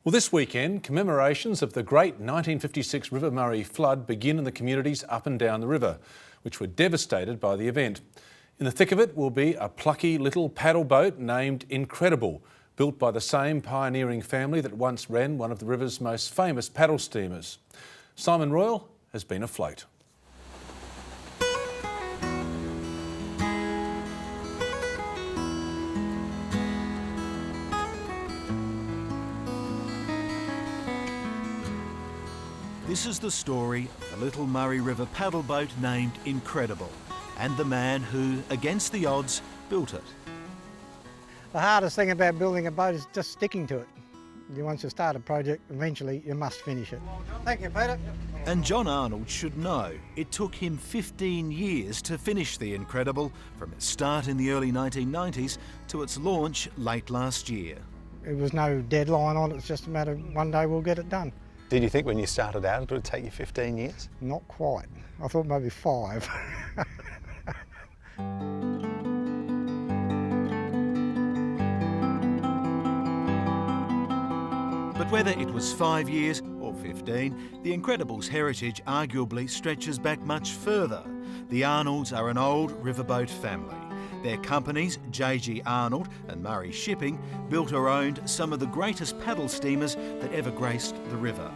Well, this weekend, commemorations of the great 1956 River Murray flood begin in the communities up and down the river, which were devastated by the event. In the thick of it will be a plucky little paddle boat named Incredible, built by the same pioneering family that once ran one of the river's most famous paddle steamers. Simon Royal has been afloat. This is the story of the little Murray River paddle boat named Incredible, and the man who, against the odds, built it. The hardest thing about building a boat is just sticking to it. Once you start a project, eventually you must finish it. Thank you, Peter. And John Arnold should know it took him 15 years to finish the Incredible, from its start in the early 1990s to its launch late last year. There was no deadline on it, it's just a matter of one day we'll get it done. Did you think when you started out it would take you 15 years? Not quite. I thought maybe 5. But whether it was 5 years or 15, the Incredible's heritage arguably stretches back much further. The Arnolds are an old riverboat family. Their companies, J.G. Arnold and Murray Shipping, built or owned some of the greatest paddle steamers that ever graced the river.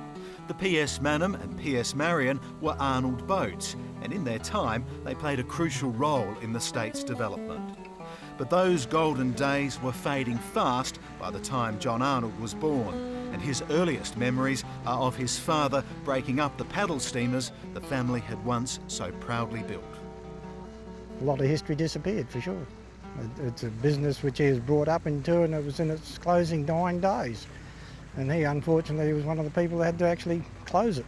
The P.S. Manham and P.S. Marion were Arnold boats, and in their time they played a crucial role in the state's development. But those golden days were fading fast by the time John Arnold was born, and his earliest memories are of his father breaking up the paddle steamers the family had once so proudly built. A lot of history disappeared, for sure. It's a business which he was brought up into, and it was in its closing dying days. And he, unfortunately, was one of the people that had to actually close it.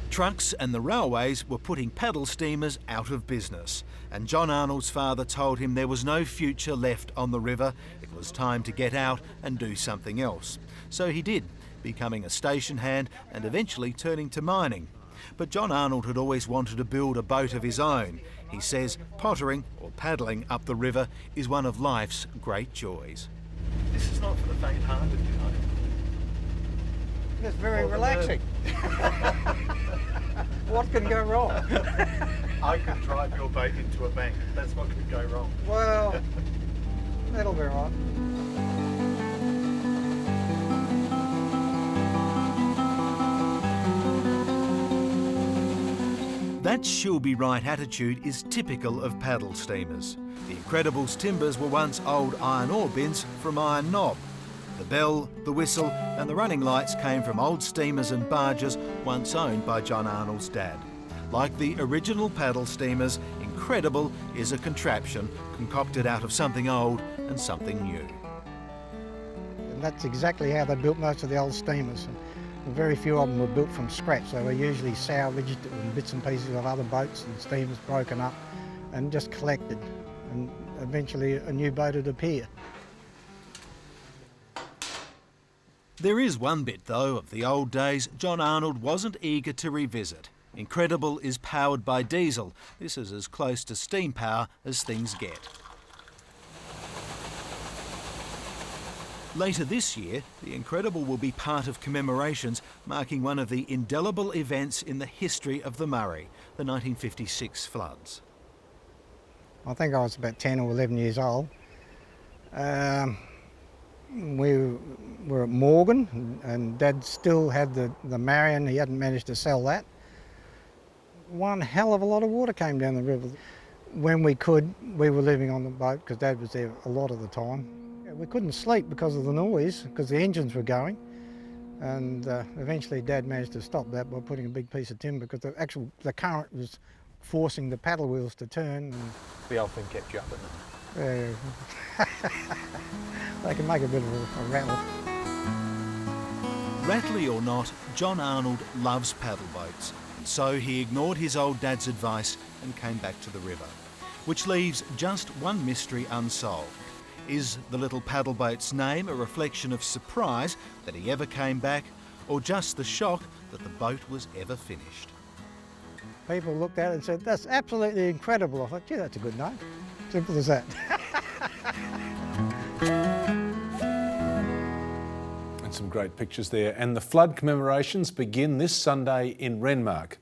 Trucks and the railways were putting paddle steamers out of business, and John Arnold's father told him there was no future left on the river. It was time to get out and do something else. So he did, becoming a station hand and eventually turning to mining. But John Arnold had always wanted to build a boat of his own. He says pottering, or paddling up the river, is one of life's great joys. This is not for the faint-hearted, you know. It's very relaxing. What can go wrong? I could drive your boat into a bank. That's what could go wrong. Well, that'll be right. That she'll-be-right attitude is typical of paddle steamers. The Incredible's timbers were once old iron ore bins from Iron Knob. The bell, the whistle and the running lights came from old steamers and barges once owned by John Arnold's dad. Like the original paddle steamers, Incredible is a contraption concocted out of something old and something new. And that's exactly how they built most of the old steamers. Very few of them were built from scratch. They were usually salvaged and bits and pieces of other boats and steamers broken up and just collected. And eventually a new boat would appear. There is one bit, though, of the old days John Arnold wasn't eager to revisit. Incredible is powered by diesel. This is as close to steam power as things get. Later this year, the Incredible will be part of commemorations marking one of the indelible events in the history of the Murray, the 1956 floods. I think I was about 10 or 11 years old. We were at Morgan, and Dad still had the Marion. He hadn't managed to sell that. One hell of a lot of water came down the river. When we could, we were living on the boat because Dad was there a lot of the time. We couldn't sleep because of the noise, because the engines were going. And eventually Dad managed to stop that by putting a big piece of timber, because the current was forcing the paddle wheels to turn. And The old thing kept you up at night. They can make a bit of a rattle. Rattly or not, John Arnold loves paddle boats, and so he ignored his old dad's advice and came back to the river. Which leaves just one mystery unsolved. Is the little paddle boat's name a reflection of surprise that he ever came back, or just the shock that the boat was ever finished? People looked at it and said, "That's absolutely incredible." I thought, gee, that's a good name. Simple as that. And some great pictures there. And the flood commemorations begin this Sunday in Renmark.